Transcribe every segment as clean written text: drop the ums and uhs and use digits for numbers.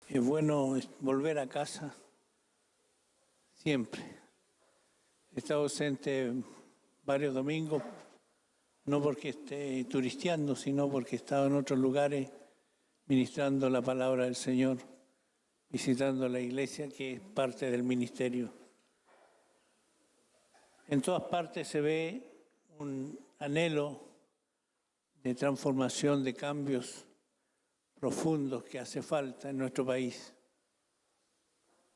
Es bueno volver a casa siempre. He estado ausente varios domingos, no porque esté turisteando, sino porque he estado en otros lugares ministrando la palabra del Señor, visitando la iglesia que es parte del ministerio. En todas partes se ve un anhelo de transformación, de cambios profundos que hace falta en nuestro país,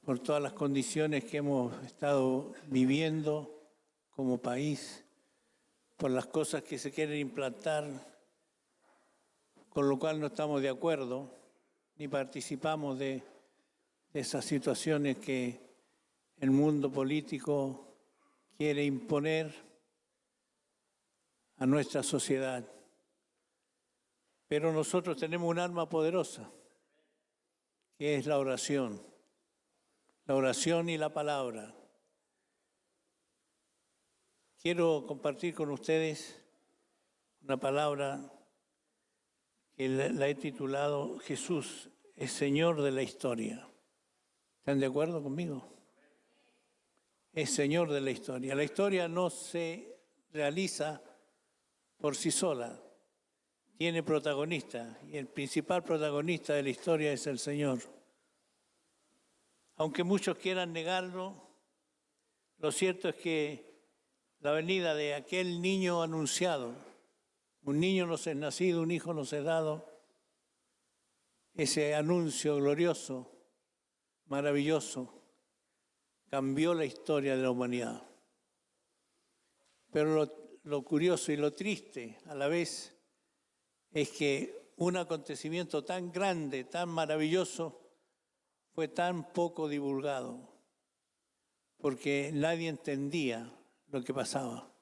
por todas las condiciones que hemos estado viviendo como país, por las cosas que se quieren implantar, con lo cual no estamos de acuerdo, ni participamos de esas situaciones que el mundo político quiere imponer a nuestra sociedad. Pero nosotros tenemos un arma poderosa, que es la oración y la palabra. Quiero compartir con ustedes una palabra que la he titulado Jesús es Señor de la historia. ¿Están de acuerdo conmigo? Es Señor de la historia. La historia no se realiza por sí sola, tiene protagonista y el principal protagonista de la historia es el Señor. Aunque muchos quieran negarlo, lo cierto es que la venida de aquel niño anunciado, un niño nos es nacido, un hijo nos es dado, ese anuncio glorioso, maravilloso, cambió la historia de la humanidad. Pero lo curioso y lo triste a la vez es que un acontecimiento tan grande, tan maravilloso, fue tan poco divulgado, porque nadie entendía lo que pasaba.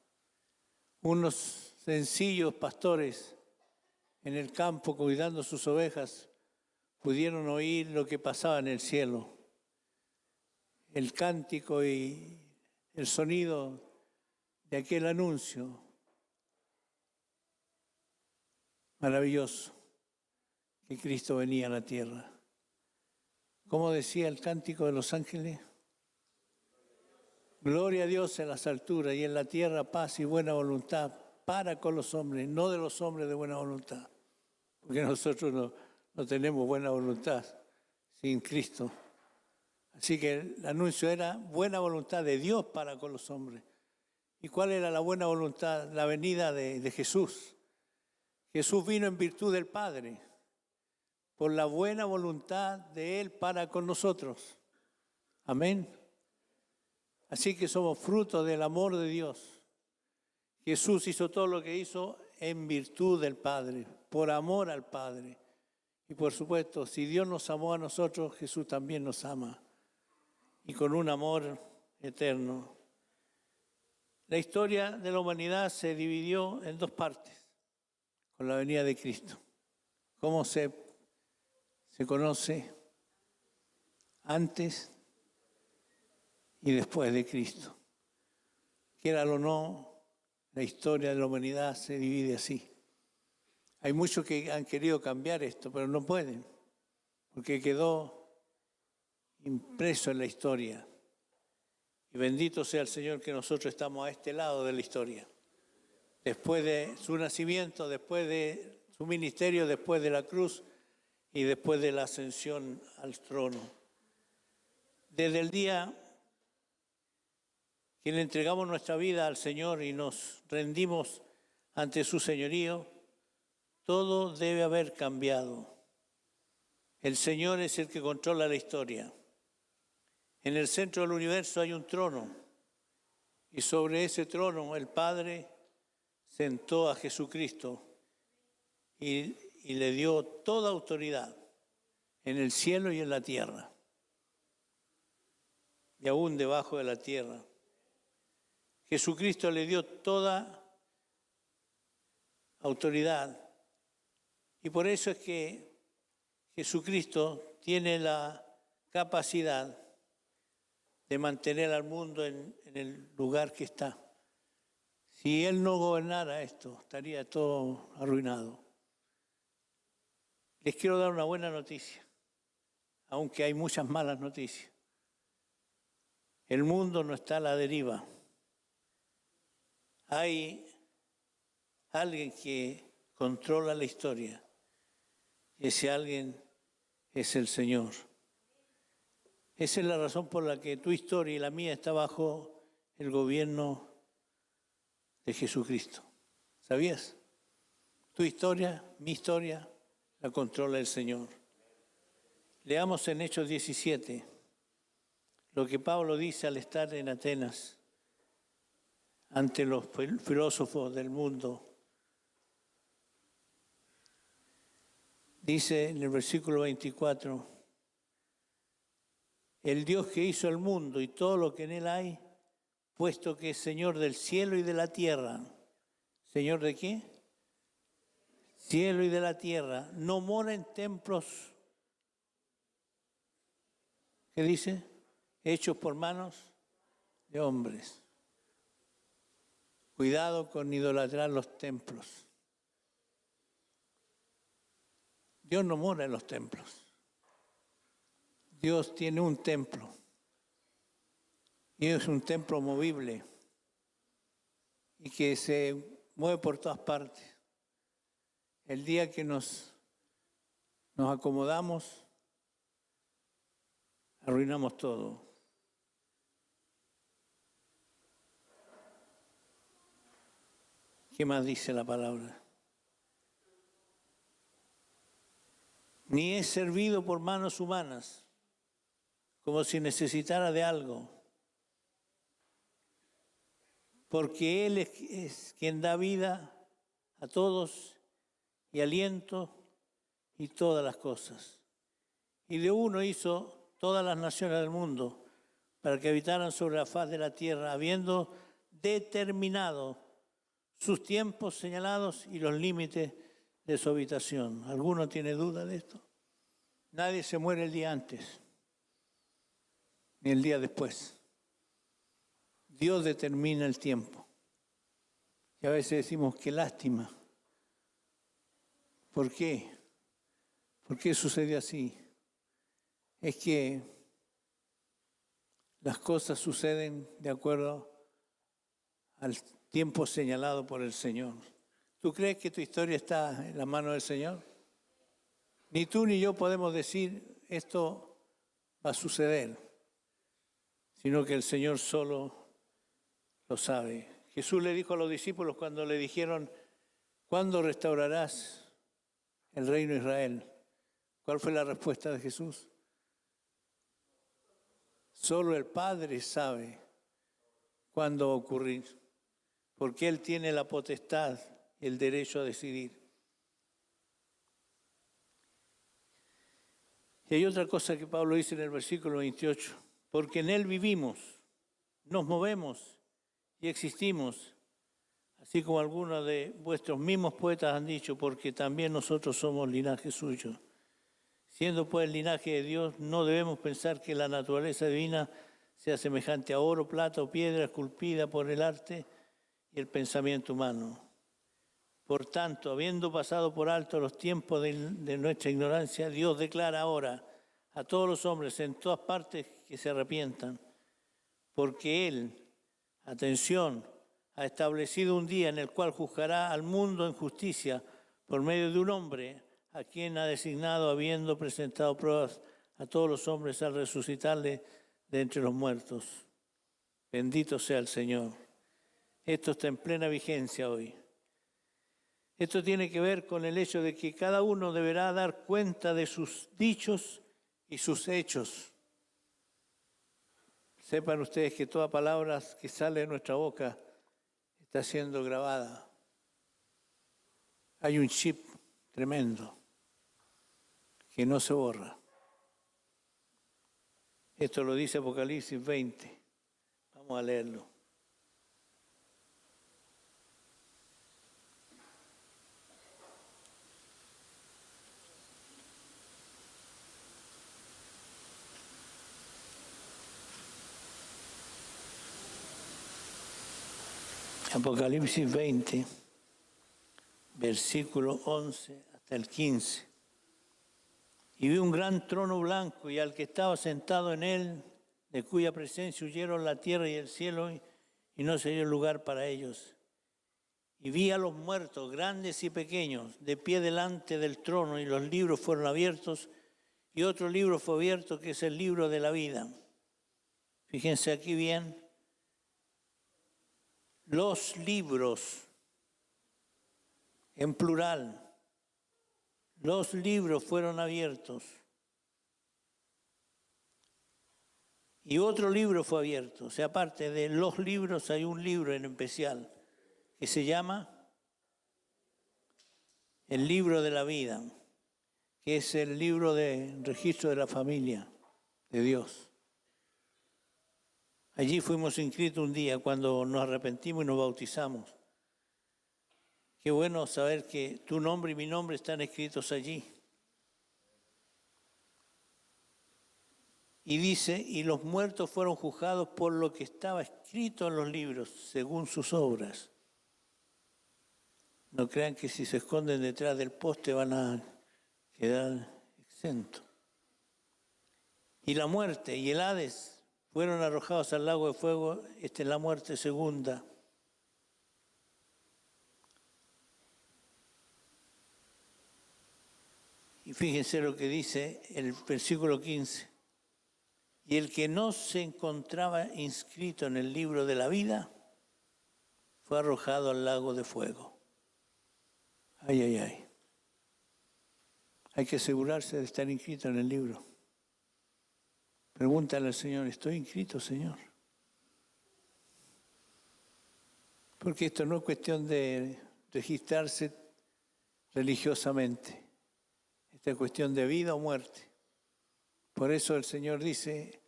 Unos sencillos pastores en el campo cuidando sus ovejas pudieron oír lo que pasaba en el cielo, el cántico y el sonido de aquel anuncio maravilloso que Cristo venía a la tierra. ¿Cómo decía el cántico de los ángeles? Gloria a Dios en las alturas y en la tierra paz y buena voluntad para con los hombres, no de los hombres de buena voluntad, porque nosotros no tenemos buena voluntad sin Cristo. Así que el anuncio era buena voluntad de Dios para con los hombres. ¿Y cuál era la buena voluntad? La venida de Jesús. Jesús vino en virtud del Padre, por la buena voluntad de Él para con nosotros. Amén. Así que somos fruto del amor de Dios. Jesús hizo todo lo que hizo en virtud del Padre, por amor al Padre. Y por supuesto, si Dios nos amó a nosotros, Jesús también nos ama. Y con un amor eterno. La historia de la humanidad se dividió en dos partes, con la venida de Cristo. ¿Cómo se conoce? Antes y después de Cristo. Quiéralo o no, la historia de la humanidad se divide así. Hay muchos que han querido cambiar esto, pero no pueden, porque quedó impreso en la historia. Y bendito sea el Señor que nosotros estamos a este lado de la historia. Después de su nacimiento, después de su ministerio, después de la cruz y después de la ascensión al trono. Desde el día que le entregamos nuestra vida al Señor y nos rendimos ante su señorío, todo debe haber cambiado. El Señor es el que controla la historia. En el centro del universo hay un trono y sobre ese trono el Padre sentó a Jesucristo y le dio toda autoridad en el cielo y en la tierra y aún debajo de la tierra. Jesucristo le dio toda autoridad y por eso es que Jesucristo tiene la capacidad de mantener al mundo en el lugar que está. Si Él no gobernara esto, estaría todo arruinado. Les quiero dar una buena noticia. aunque hay muchas malas noticias. El mundo no está a la deriva. Hay alguien que controla la historia. Ese alguien es el Señor. Esa es la razón por la que tu historia y la mía está bajo el gobierno de Jesucristo. ¿Sabías? Tu historia, mi historia, la controla el Señor. Leamos en Hechos 17 lo que Pablo dice al estar en Atenas ante los filósofos del mundo. Dice en el versículo 24, el Dios que hizo el mundo y todo lo que en él hay, puesto que es Señor del cielo y de la tierra. ¿Señor de qué? Cielo y de la tierra. No mora en templos, ¿qué dice? Hechos por manos de hombres. Cuidado con idolatrar los templos. Dios no mora en los templos. Dios tiene un templo. Y es un templo movible y que se mueve por todas partes. El día que nos acomodamos, arruinamos todo. ¿Qué más dice la palabra? Ni es servido por manos humanas, como si necesitara de algo, porque Él es quien da vida a todos y aliento y todas las cosas. Y de uno hizo todas las naciones del mundo para que habitaran sobre la faz de la tierra, habiendo determinado sus tiempos señalados y los límites de su habitación. ¿Alguno tiene duda de esto? Nadie se muere el día antes, ni el día después. Dios determina el tiempo. Y a veces decimos, qué lástima. ¿Por qué? ¿Por qué sucede así? Es que las cosas suceden de acuerdo al tiempo señalado por el Señor. ¿Tú crees que tu historia está en la mano del Señor? Ni tú ni yo podemos decir esto va a suceder, sino que el Señor solo lo sabe. Jesús le dijo a los discípulos cuando le dijeron, ¿cuándo restaurarás el reino de Israel? ¿Cuál fue la respuesta de Jesús? Solo el Padre sabe cuándo va a ocurrir, porque Él tiene la potestad y el derecho a decidir. Y hay otra cosa que Pablo dice en el versículo 28, porque en Él vivimos, nos movemos y existimos, así como algunos de vuestros mismos poetas han dicho, porque también nosotros somos linaje suyo. Siendo pues el linaje de Dios, no debemos pensar que la naturaleza divina sea semejante a oro, plata o piedra esculpida por el arte y el pensamiento humano. Por tanto, habiendo pasado por alto los tiempos de nuestra ignorancia, Dios declara ahora a todos los hombres en todas partes que se arrepientan, porque Él, atención, ha establecido un día en el cual juzgará al mundo en justicia por medio de un hombre a quien ha designado, habiendo presentado pruebas a todos los hombres al resucitarle de entre los muertos. Bendito sea el Señor. Esto está en plena vigencia hoy. Esto tiene que ver con el hecho de que cada uno deberá dar cuenta de sus dichos y sus hechos. Sepan ustedes que toda palabra que sale de nuestra boca está siendo grabada. Hay un chip tremendo que no se borra. Esto lo dice Apocalipsis 20. Vamos a leerlo. Apocalipsis 20, versículo 11 hasta el 15. Y vi un gran trono blanco y al que estaba sentado en él, de cuya presencia huyeron la tierra y el cielo, y no se dio lugar para ellos. Y vi a los muertos, grandes y pequeños, de pie delante del trono, y los libros fueron abiertos, y otro libro fue abierto, que es el libro de la vida. Fíjense aquí bien, los libros, en plural, los libros fueron abiertos. Y otro libro fue abierto. O sea, aparte de los libros, hay un libro en especial que se llama el libro de la vida, que es el libro de registro de la familia de Dios. Allí fuimos inscritos un día cuando nos arrepentimos y nos bautizamos. Qué bueno saber que tu nombre y mi nombre están escritos allí. Y dice, y los muertos fueron juzgados por lo que estaba escrito en los libros, según sus obras. No crean que si se esconden detrás del poste van a quedar exentos. Y la muerte y el Hades fueron arrojados al lago de fuego. Esta es la muerte segunda. Y fíjense lo que dice el versículo 15. Y el que no se encontraba inscrito en el libro de la vida fue arrojado al lago de fuego. Ay, ay, ay. Hay que asegurarse de estar inscrito en el libro. Pregúntale al Señor, ¿estoy inscrito, Señor? Porque esto no es cuestión de registrarse religiosamente. Esta es cuestión de vida o muerte. Por eso el Señor dice,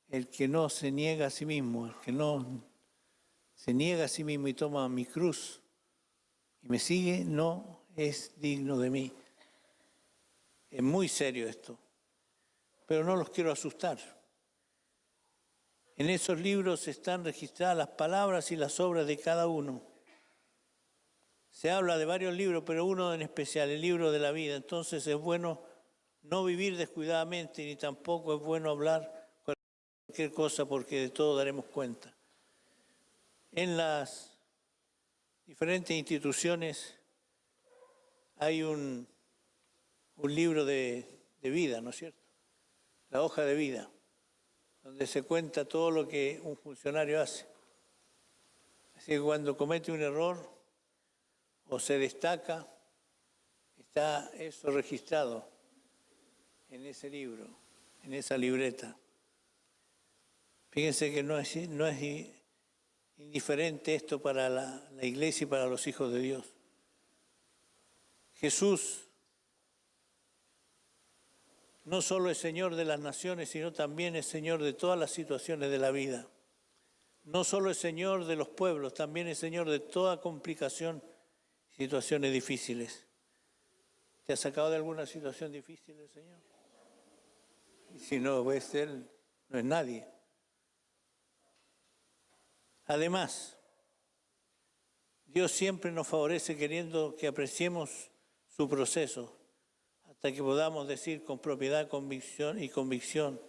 el que no se niega a sí mismo, el que no se niega a sí mismo y toma mi cruz y me sigue, no es digno de mí. Es muy serio esto, pero no los quiero asustar. En esos libros están registradas las palabras y las obras de cada uno. Se habla de varios libros, pero uno en especial, el libro de la vida. Entonces es bueno no vivir descuidadamente, ni tampoco es bueno hablar cualquier cosa, porque de todo daremos cuenta. En las diferentes instituciones hay un libro de vida, ¿no es cierto? La hoja de vida, donde se cuenta todo lo que un funcionario hace. Así que cuando comete un error o se destaca, está eso registrado en ese libro, en esa libreta. Fíjense que no es indiferente esto para la iglesia y para los hijos de Dios. Jesús no solo es Señor de las naciones, sino también es Señor de todas las situaciones de la vida. No solo es Señor de los pueblos, también es Señor de toda complicación y situaciones difíciles. ¿Te ha sacado de alguna situación difícil el Señor? Y si no, pues Él no es nadie. Además, Dios siempre nos favorece queriendo que apreciemos su proceso, hasta que podamos decir con propiedad, convicción,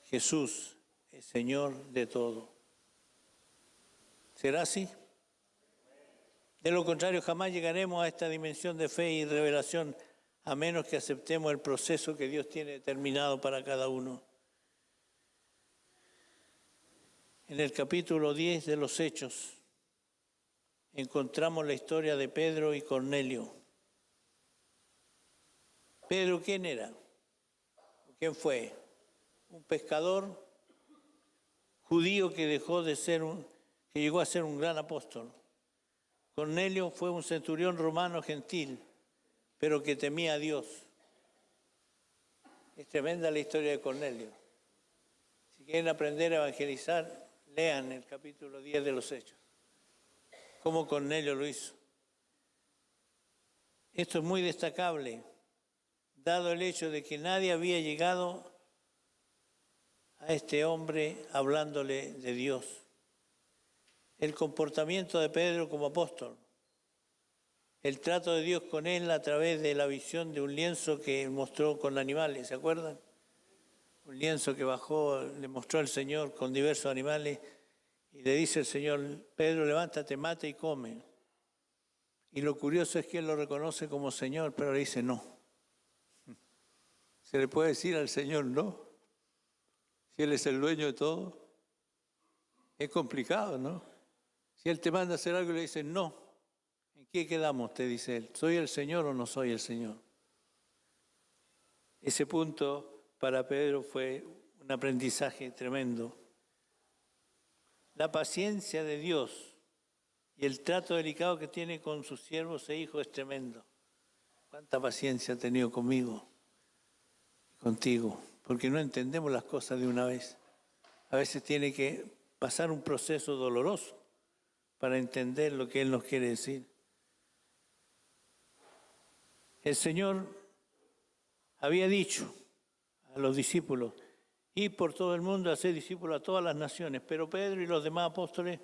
Jesús es Señor de todo. ¿Será así? De lo contrario, jamás llegaremos a esta dimensión de fe y revelación, a menos que aceptemos el proceso que Dios tiene determinado para cada uno. En el capítulo 10 de los Hechos encontramos la historia de Pedro y Cornelio. Pedro, ¿quién era? ¿Quién fue? Un pescador judío que llegó a ser un gran apóstol. Cornelio fue un centurión romano gentil, pero que temía a Dios. Es tremenda la historia de Cornelio. Si quieren aprender a evangelizar, lean el capítulo 10 de los Hechos. Cómo Cornelio lo hizo. Esto es muy destacable, dado el hecho de que nadie había llegado a este hombre hablándole de Dios. El comportamiento de Pedro como apóstol el trato de Dios con él a través de la visión de un lienzo que mostró con animales, ¿se acuerdan? Un lienzo que bajó, le mostró el Señor con diversos animales y le dice el Señor, Pedro, levántate, mata y come. Y lo curioso es que él lo reconoce como Señor, pero le dice no. ¿Se le puede decir al Señor no? Si Él es el dueño de todo. Es complicado, ¿no? Si Él te manda a hacer algo y le dice no, ¿en qué quedamos? Te dice Él, ¿soy el Señor o no soy el Señor? Ese punto para Pedro fue un aprendizaje tremendo. La paciencia de Dios y el trato delicado que tiene con sus siervos e hijos es tremendo. ¿Cuánta paciencia ha tenido conmigo, contigo? Porque no entendemos las cosas de una vez. A veces tiene que pasar un proceso doloroso para entender lo que Él nos quiere decir. El Señor había dicho a los discípulos, id por todo el mundo a hacer discípulos a todas las naciones, pero Pedro y los demás apóstoles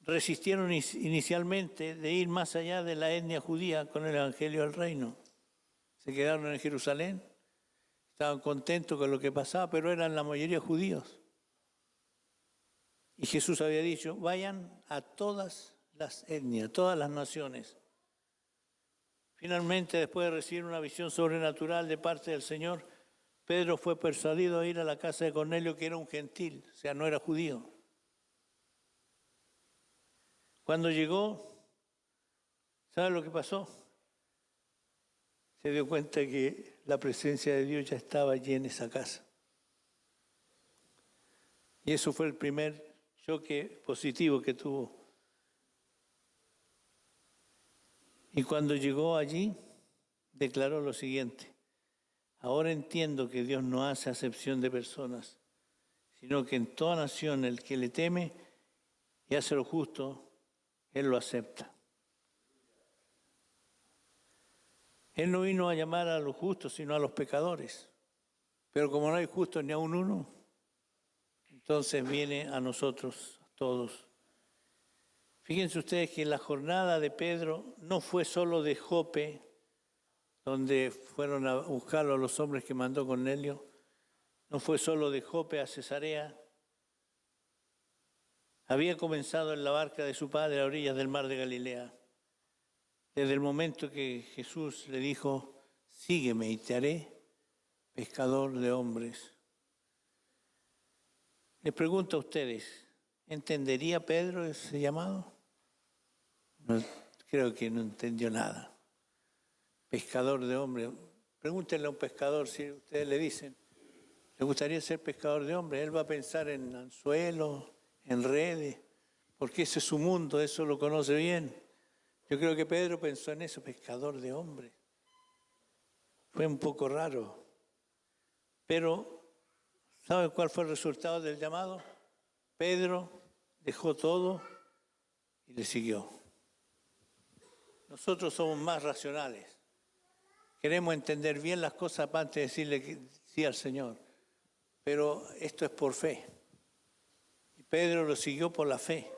resistieron inicialmente de ir más allá de la etnia judía con el Evangelio del Reino. Se quedaron en Jerusalén, estaban contentos con lo que pasaba, pero eran la mayoría judíos. Y Jesús había dicho, vayan a todas las etnias, todas las naciones. Finalmente, después de recibir una visión sobrenatural de parte del Señor, Pedro fue persuadido a ir a la casa de Cornelio, que era un gentil, o sea, no era judío. Cuando llegó, ¿sabe lo que pasó? Se dio cuenta que la presencia de Dios ya estaba allí en esa casa. Y eso fue el primer choque positivo que tuvo. Y cuando llegó allí, declaró lo siguiente, ahora entiendo que Dios no hace acepción de personas, sino que en toda nación el que le teme y hace lo justo, Él lo acepta. Él no vino a llamar a los justos, sino a los pecadores. Pero como no hay justos ni aun uno, entonces viene a nosotros todos. Fíjense ustedes que la jornada de Pedro no fue solo de Jope, donde fueron a buscarlo a los hombres que mandó Cornelio, no fue solo de Jope a Cesarea. Había comenzado en la barca de su padre a orillas del mar de Galilea. Desde el momento que Jesús le dijo, sígueme y te haré pescador de hombres. Les pregunto a ustedes, ¿entendería Pedro ese llamado? No, creo que no entendió nada. Pescador de hombres. Pregúntenle a un pescador si ustedes le dicen, ¿le gustaría ser pescador de hombres? Él va a pensar en anzuelos, en redes, porque ese es su mundo, eso lo conoce bien. Yo creo que Pedro pensó en eso, pescador de hombres. Fue un poco raro. Pero, ¿sabe cuál fue el resultado del llamado? Pedro dejó todo y le siguió. Nosotros somos más racionales. Queremos entender bien las cosas antes de decirle que sí al Señor. Pero esto es por fe. Y Pedro lo siguió por la fe.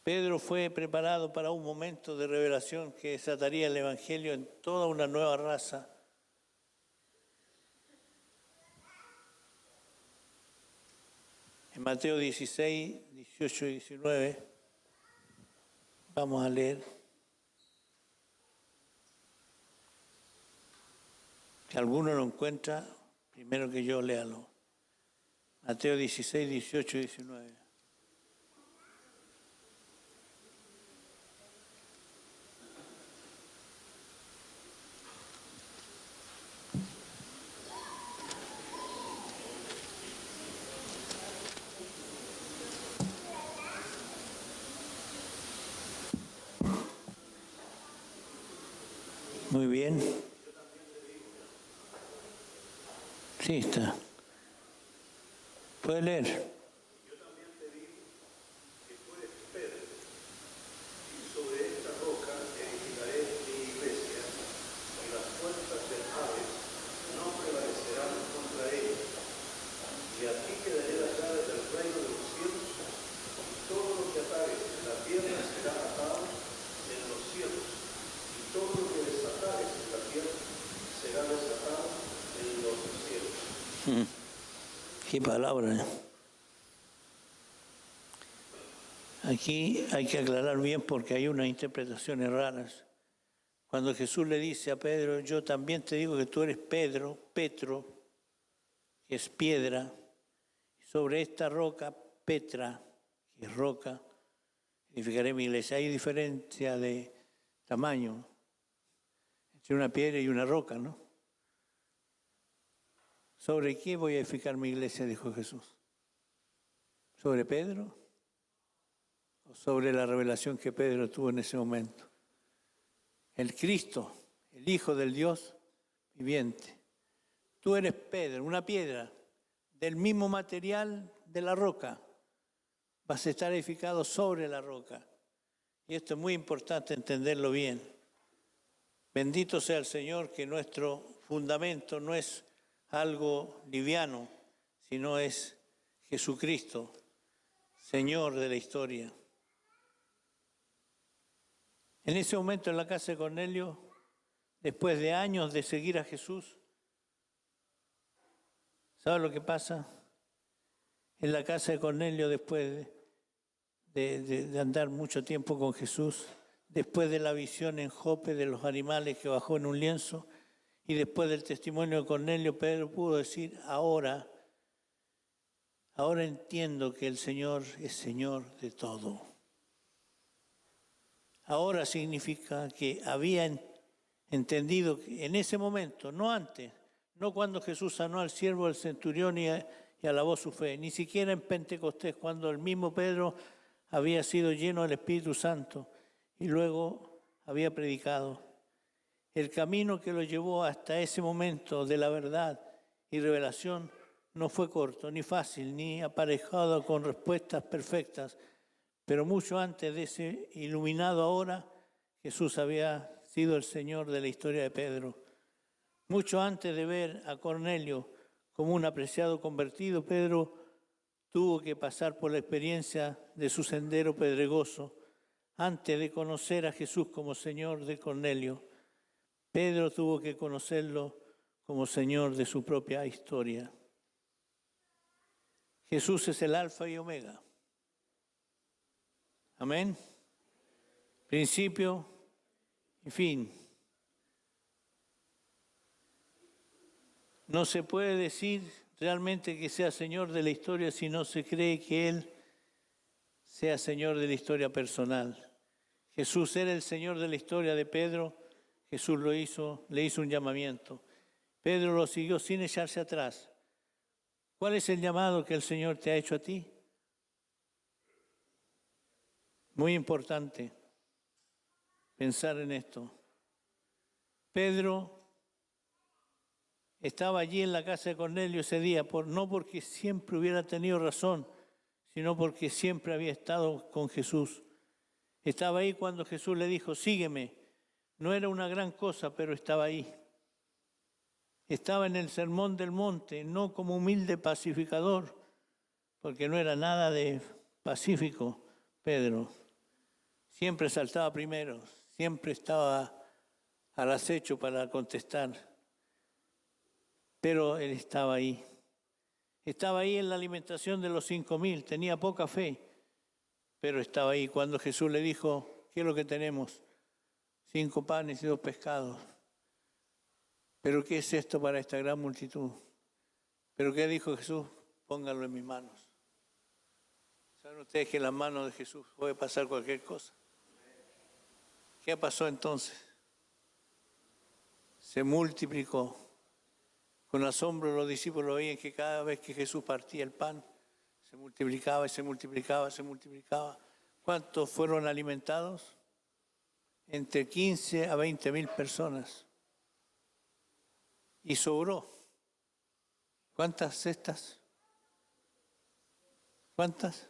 Pedro fue preparado para un momento de revelación que desataría el Evangelio en toda una nueva raza. En Mateo 16, 18 y 19, vamos a leer. Si alguno lo encuentra, primero que yo, léalo. Mateo 16, 18 y 19. Muy bien. Sí, está. ¿Puede leer? Yo también te digo que tú eres Pedro, y sobre esta roca edificaré mi iglesia, y las puertas del Hades no prevalecerán contra ella. Y a ti te daré las llaves del reino de los cielos, y todo lo que atares en la tierra Qué palabra. Aquí hay que aclarar bien porque hay unas interpretaciones raras. Cuando Jesús le dice a Pedro, yo también te digo que tú eres Pedro, Petro, que es piedra, sobre esta roca, Petra, que es roca, edificaré mi iglesia. Hay diferencia de tamaño entre una piedra y una roca, ¿no? ¿Sobre qué voy a edificar mi iglesia? Dijo Jesús. ¿Sobre Pedro? ¿O sobre la revelación que Pedro tuvo en ese momento? El Cristo, el Hijo del Dios viviente. Tú eres Pedro, una piedra del mismo material de la roca. Vas a estar edificado sobre la roca. Y esto es muy importante entenderlo bien. Bendito sea el Señor, que nuestro fundamento no es algo liviano, sino es Jesucristo, Señor de la historia. En ese momento en la casa de Cornelio, después de años de seguir a Jesús, ¿sabe lo que pasa? En la casa de Cornelio, después de andar mucho tiempo con Jesús, después de la visión en Jope de los animales que bajó en un lienzo, y después del testimonio de Cornelio, Pedro pudo decir, ahora entiendo que el Señor es Señor de todo. Ahora significa que había entendido que en ese momento, no antes, no cuando Jesús sanó al siervo del centurión y alabó su fe, ni siquiera en Pentecostés, cuando el mismo Pedro había sido lleno del Espíritu Santo y luego había predicado. El camino que lo llevó hasta ese momento de la verdad y revelación no fue corto, ni fácil, ni aparejado con respuestas perfectas, pero mucho antes de ese iluminado ahora, Jesús había sido el Señor de la historia de Pedro. Mucho antes de ver a Cornelio como un apreciado convertido, Pedro tuvo que pasar por la experiencia de su sendero pedregoso antes de conocer a Jesús como Señor de Cornelio. Pedro tuvo que conocerlo como Señor de su propia historia. Jesús es el Alfa y Omega. Amén. Principio y fin. No se puede decir realmente que sea Señor de la historia si no se cree que Él sea Señor de la historia personal. Jesús era el Señor de la historia de Pedro. Jesús le hizo un llamamiento. Pedro lo siguió sin echarse atrás. ¿Cuál es el llamado que el Señor te ha hecho a ti? Muy importante pensar en esto. Pedro estaba allí en la casa de Cornelio ese día, no porque siempre hubiera tenido razón, sino porque siempre había estado con Jesús. Estaba ahí cuando Jesús le dijo, sígueme. No era una gran cosa, pero estaba ahí. Estaba en el Sermón del Monte, no como humilde pacificador, porque no era nada de pacífico, Pedro. Siempre saltaba primero, siempre estaba al acecho para contestar. Pero él estaba ahí. Estaba ahí en la alimentación de los 5,000, tenía poca fe, pero estaba ahí cuando Jesús le dijo, ¿qué es lo que tenemos? 5 panes y 2 pescados. ¿Pero qué es esto para esta gran multitud? ¿Pero qué dijo Jesús? Pónganlo en mis manos. ¿Saben ustedes que en las manos de Jesús puede pasar cualquier cosa? ¿Qué pasó entonces? Se multiplicó. Con asombro los discípulos veían que cada vez que Jesús partía el pan, se multiplicaba y se multiplicaba, se multiplicaba. ¿Cuántos fueron alimentados? Entre 15 a 20,000 personas. Y sobró. ¿Cuántas cestas? ¿Cuántas?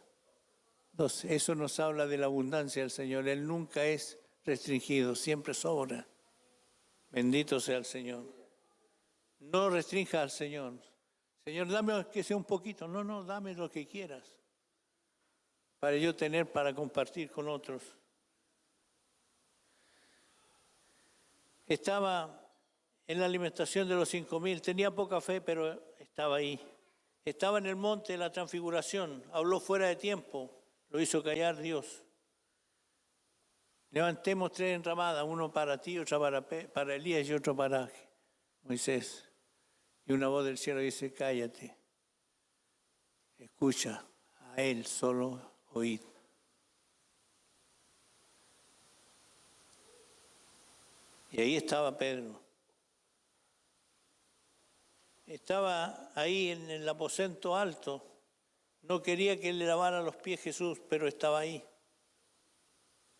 12. Eso nos habla de la abundancia del Señor. Él nunca es restringido, siempre sobra. Bendito sea el Señor. No restrinja al Señor. Señor, dame que sea un poquito. No, dame lo que quieras. Para yo tener para compartir con otros. Estaba en la alimentación de los 5.000. Tenía poca fe, pero estaba ahí. Estaba en el monte de la transfiguración, habló fuera de tiempo, lo hizo callar Dios. Levantemos 3 enramadas, uno para ti, otra para Elías y otro para Moisés. Y una voz del cielo dice, cállate, escucha, a él solo oíd. Y ahí estaba Pedro. Estaba ahí en el aposento alto. No quería que le lavara los pies Jesús, pero estaba ahí.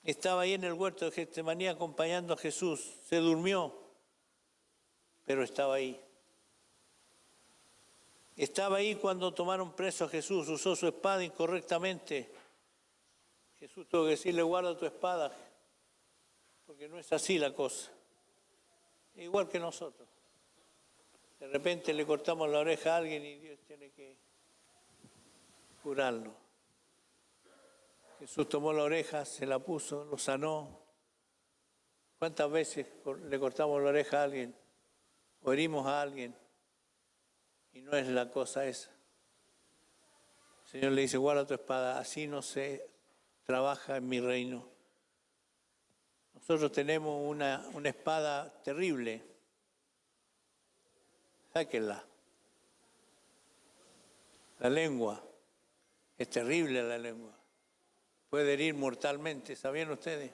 Estaba ahí en el huerto de Getsemaní acompañando a Jesús. Se durmió, pero estaba ahí. Estaba ahí cuando tomaron preso a Jesús. Usó su espada incorrectamente. Jesús tuvo que decirle, guarda tu espada, porque no es así la cosa. Igual que nosotros. De repente le cortamos la oreja a alguien y Dios tiene que curarlo. Jesús tomó la oreja, se la puso, lo sanó. ¿Cuántas veces le cortamos la oreja a alguien o herimos a alguien? Y no es la cosa esa. El Señor le dice, guarda tu espada, así no se trabaja en mi reino. Nosotros tenemos una espada terrible. Sáquenla. La lengua. Es terrible la lengua. Puede herir mortalmente, ¿sabían ustedes?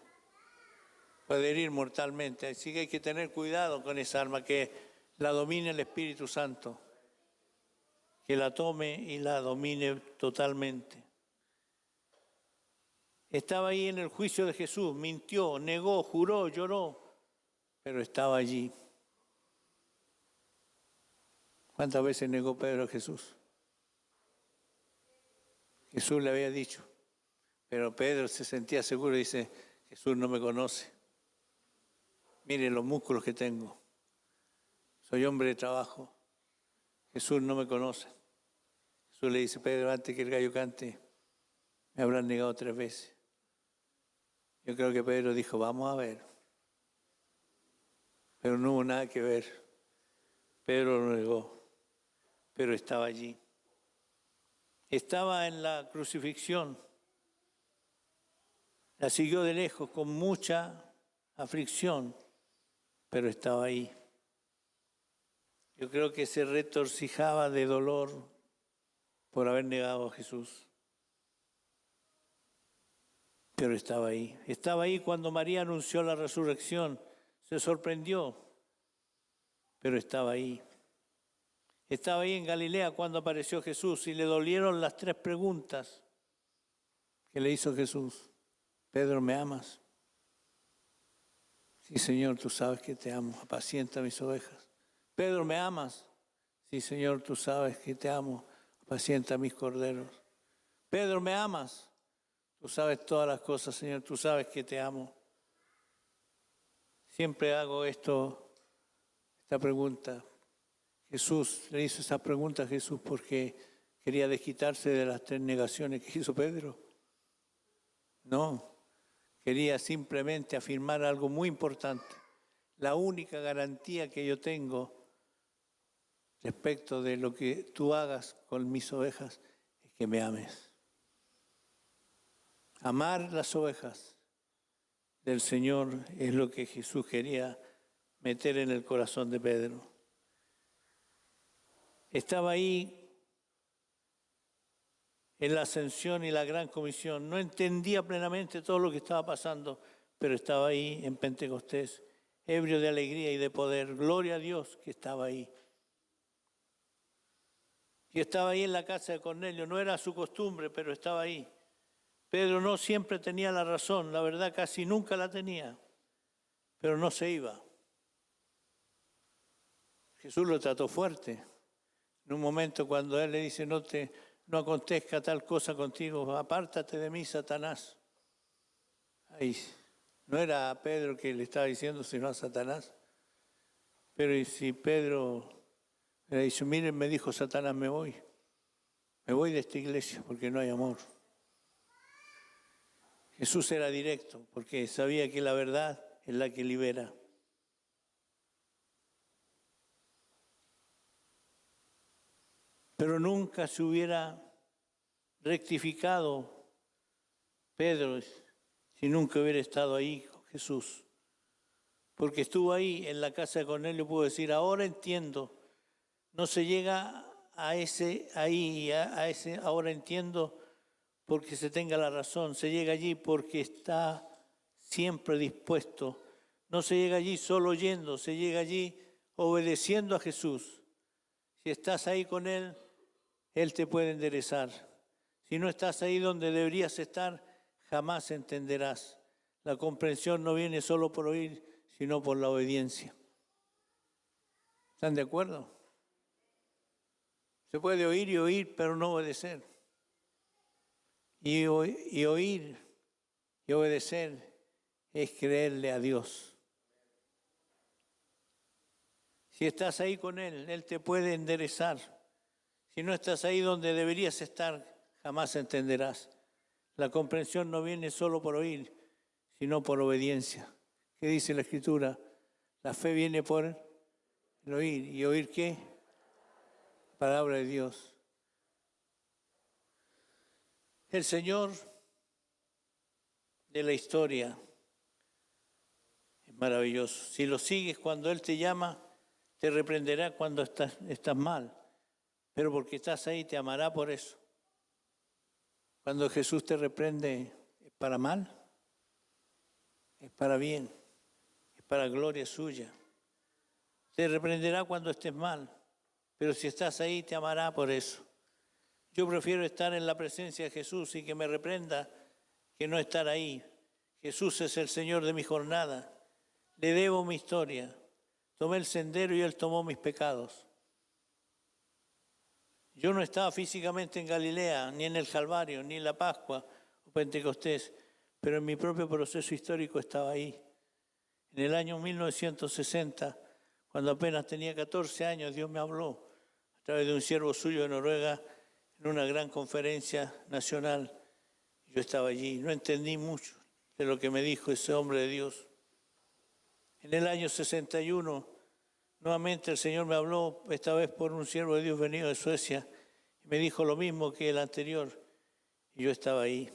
Puede herir mortalmente. Así que hay que tener cuidado con esa arma, que la domine el Espíritu Santo. Que la tome y la domine totalmente. Estaba ahí en el juicio de Jesús, mintió, negó, juró, lloró, pero estaba allí. ¿Cuántas veces negó Pedro a Jesús? Jesús le había dicho, pero Pedro se sentía seguro y dice, Jesús no me conoce. Mire los músculos que tengo. Soy hombre de trabajo. Jesús no me conoce. Jesús le dice, Pedro, antes que el gallo cante, me habrán negado 3 veces. Yo creo que Pedro dijo, vamos a ver. Pero no hubo nada que ver. Pedro lo negó, pero estaba allí. Estaba en la crucifixión. La siguió de lejos con mucha aflicción, pero estaba ahí. Yo creo que se retorcijaba de dolor por haber negado a Jesús. Pero estaba ahí. Estaba ahí cuando María anunció la resurrección. Se sorprendió, pero estaba ahí. Estaba ahí en Galilea cuando apareció Jesús y le dolieron las 3 preguntas que le hizo Jesús. Pedro, ¿me amas? Sí, Señor, tú sabes que te amo. Apacienta mis ovejas. Pedro, ¿me amas? Sí, Señor, tú sabes que te amo. Apacienta mis corderos. Pedro, ¿me amas? Tú sabes todas las cosas, Señor. Tú sabes que te amo. Siempre hago esta pregunta. Jesús le hizo esa pregunta a Jesús porque quería desquitarse de las 3 negaciones que hizo Pedro. No, quería simplemente afirmar algo muy importante. La única garantía que yo tengo respecto de lo que tú hagas con mis ovejas es que me ames. Amar las ovejas del Señor es lo que Jesús quería meter en el corazón de Pedro. Estaba ahí en la ascensión y la gran comisión. No entendía plenamente todo lo que estaba pasando, pero estaba ahí en Pentecostés, ebrio de alegría y de poder. Gloria a Dios que estaba ahí. Y estaba ahí en la casa de Cornelio. No era su costumbre, pero estaba ahí. Pedro no siempre tenía la razón, la verdad casi nunca la tenía, pero no se iba. Jesús lo trató fuerte. En un momento cuando él le dice, no acontezca tal cosa contigo, apártate de mí, Satanás. Ahí, no era a Pedro que le estaba diciendo, sino a Satanás. Pero si Pedro le dice, miren, me dijo Satanás, me voy de esta iglesia porque no hay amor. Jesús era directo porque sabía que la verdad es la que libera. Pero nunca se hubiera rectificado Pedro si nunca hubiera estado ahí con Jesús. Porque estuvo ahí en la casa de Cornelio, pudo decir, ahora entiendo. No se llega a ese ahora entiendo porque se tenga la razón. Se llega allí porque está siempre dispuesto. No se llega allí solo oyendo, se llega allí obedeciendo a Jesús. Si estás ahí con Él, Él te puede enderezar. Si no estás ahí donde deberías estar, jamás entenderás. La comprensión no viene solo por oír, sino por la obediencia. ¿Están de acuerdo? Se puede oír y oír, pero no obedecer. Y oír y obedecer es creerle a Dios. Si estás ahí con Él, Él te puede enderezar. Si no estás ahí donde deberías estar, jamás entenderás. La comprensión no viene solo por oír, sino por obediencia. ¿Qué dice la Escritura? La fe viene por el oír. ¿Y oír qué? Palabra de Dios. El Señor de la historia es maravilloso. Si lo sigues cuando Él te llama, te reprenderá cuando estás mal. Pero porque estás ahí, te amará por eso. Cuando Jesús te reprende, ¿es para mal? Es para bien, es para gloria suya. Te reprenderá cuando estés mal, pero si estás ahí, te amará por eso. Yo prefiero estar en la presencia de Jesús y que me reprenda que no estar ahí. Jesús es el Señor de mi jornada. Le debo mi historia. Tomé el sendero y Él tomó mis pecados. Yo no estaba físicamente en Galilea, ni en el Calvario, ni en la Pascua o Pentecostés, pero en mi propio proceso histórico estaba ahí. En el año 1960, cuando apenas tenía 14 años, Dios me habló a través de un siervo suyo de Noruega en una gran conferencia nacional. Yo estaba allí, no entendí mucho de lo que me dijo ese hombre de Dios. En el año 61, nuevamente el Señor me habló, esta vez por un siervo de Dios venido de Suecia, y me dijo lo mismo que el anterior, y yo estaba ahí.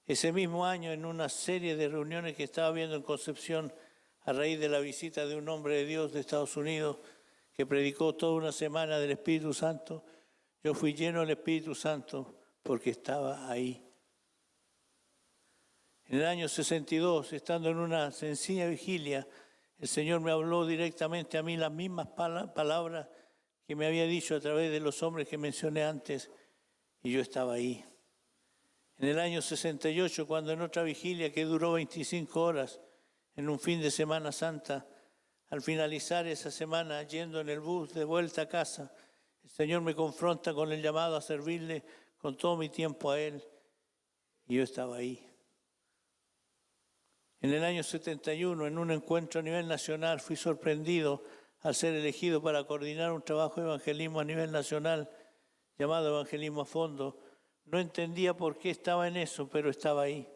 Ese mismo año, en una serie de reuniones que estaba viendo en Concepción, a raíz de la visita de un hombre de Dios de Estados Unidos, que predicó toda una semana del Espíritu Santo, yo fui lleno del Espíritu Santo porque estaba ahí. En el año 62, estando en una sencilla vigilia, el Señor me habló directamente a mí las mismas palabras que me había dicho a través de los hombres que mencioné antes, y yo estaba ahí. En el año 68, cuando en otra vigilia que duró 25 horas, en un fin de Semana Santa, al finalizar esa semana, yendo en el bus de vuelta a casa, el Señor me confronta con el llamado a servirle con todo mi tiempo a Él, y yo estaba ahí. En el año 71, en un encuentro a nivel nacional, fui sorprendido al ser elegido para coordinar un trabajo de evangelismo a nivel nacional llamado Evangelismo a Fondo. No entendía por qué estaba en eso, pero estaba ahí.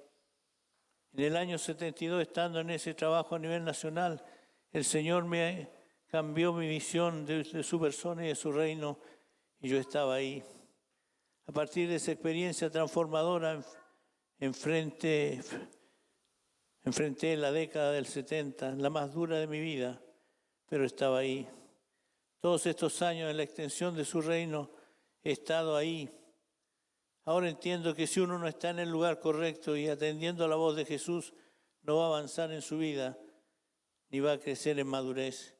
En el año 72, estando en ese trabajo a nivel nacional, el Señor me cambió mi visión de su persona y de su reino, y yo estaba ahí. A partir de esa experiencia transformadora, enfrenté la década del 70, la más dura de mi vida, pero estaba ahí. Todos estos años en la extensión de su reino he estado ahí. Ahora entiendo que si uno no está en el lugar correcto y atendiendo a la voz de Jesús, no va a avanzar en su vida, ni va a crecer en madurez.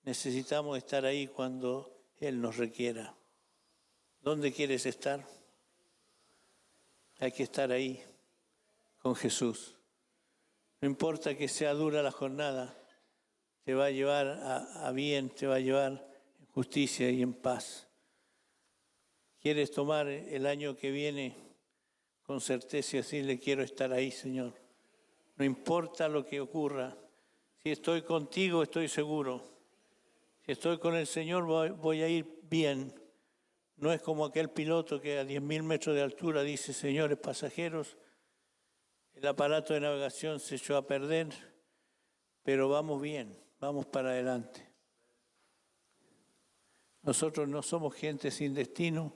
Necesitamos estar ahí cuando Él nos requiera. ¿Dónde quieres estar? Hay que estar ahí, con Jesús. No importa que sea dura la jornada, te va a llevar a bien, te va a llevar en justicia y en paz. ¿Quieres tomar el año que viene con certeza y decirle, quiero estar ahí, Señor? No importa lo que ocurra. Si estoy contigo, estoy seguro. Si estoy con el Señor, voy a ir bien. No es como aquel piloto que a 10.000 metros de altura dice, señores pasajeros, el aparato de navegación se echó a perder, pero vamos bien, vamos para adelante. Nosotros no somos gente sin destino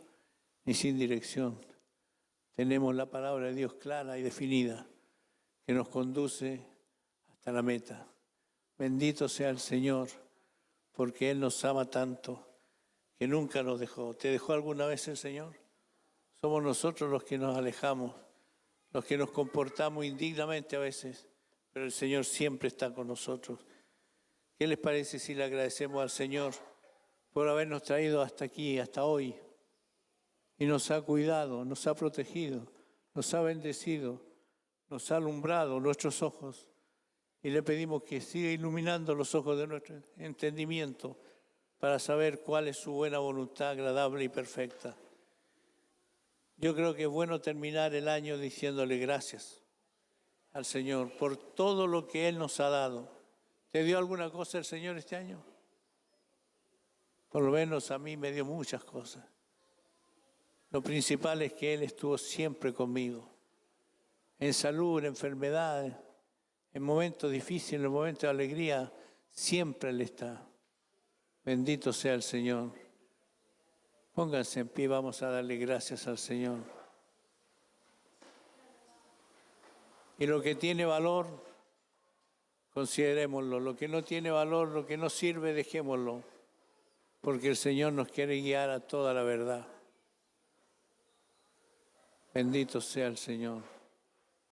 ni sin dirección. Tenemos la palabra de Dios clara y definida que nos conduce hasta la meta. Bendito sea el Señor, porque Él nos ama tanto que nunca nos dejó. ¿Te dejó alguna vez el Señor? Somos nosotros los que nos alejamos, los que nos comportamos indignamente a veces, pero el Señor siempre está con nosotros. ¿Qué les parece si le agradecemos al Señor por habernos traído hasta aquí, hasta hoy? Y nos ha cuidado, nos ha protegido, nos ha bendecido, nos ha alumbrado nuestros ojos. Y le pedimos que siga iluminando los ojos de nuestro entendimiento para saber cuál es su buena voluntad agradable y perfecta. Yo creo que es bueno terminar el año diciéndole gracias al Señor por todo lo que Él nos ha dado. ¿Te dio alguna cosa el Señor este año? Por lo menos a mí me dio muchas cosas. Lo principal es que Él estuvo siempre conmigo, en salud, en enfermedades, en momentos difíciles, en momentos de alegría, siempre Él está. Bendito sea el Señor. Pónganse en pie, vamos a darle gracias al Señor. Y lo que tiene valor, considerémoslo. Lo que no tiene valor, lo que no sirve, dejémoslo. Porque el Señor nos quiere guiar a toda la verdad. Bendito sea el Señor.